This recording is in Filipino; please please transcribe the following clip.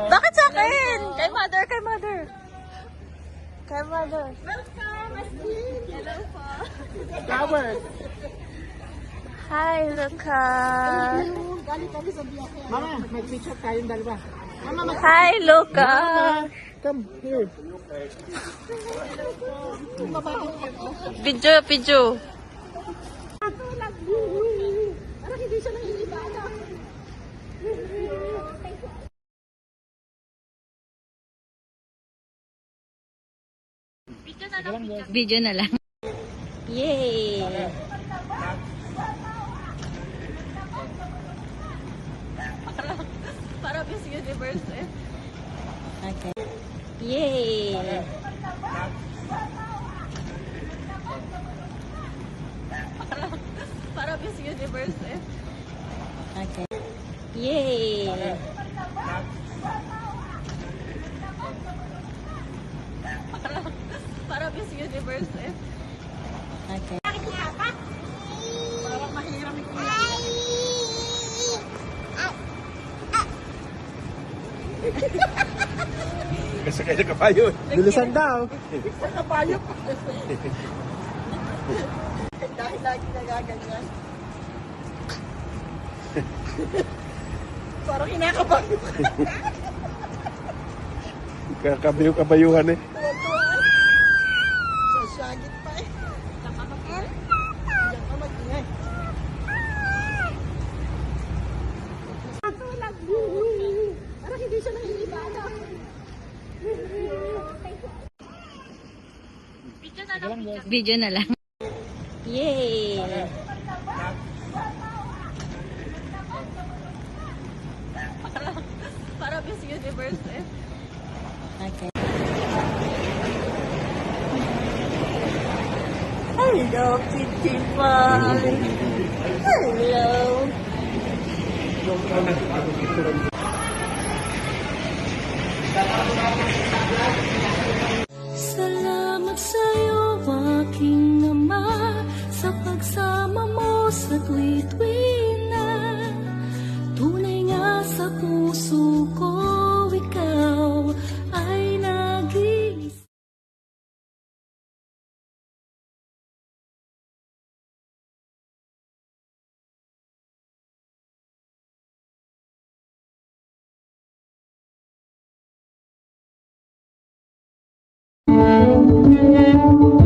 Bakit sa akin? Kay mother, kay mother. Kay mother. Welcome, Ashley. Hello po. Flowers. Hi, Luca. Galing kami sa biyahe. Mama, mag-picture tayong dalawa. Hi, Luca. Come here. Video, video. Parang hindi siya nangingibala. Video na lang. Yay! Para Miss Universe eh. Okay. Yay! Para Miss Universe eh. Okay. Yay! Para Miss Universe eh. Okay. Parang mahirap ito. Kasi kayo kapayo. Lulusan daw. Sa kabayo pa. Dahil lagi nagaganyan. Parang kinakabayo. Kabayuhan eh. Tuwan-tuwan. Sasagit pa eh. Diyan ka mag-ingay. Parang hindi siya nangingibala. Video na lang. Yay! Para Miss Universe eh. Okay. Hello, Kitty Pie. Hello. Salamat sa'yo, aking ama, sa pagsama mo sa tuwi-tuwi na. Tunay nga sa puso ko, ikaw ay nag-iisa. Yay!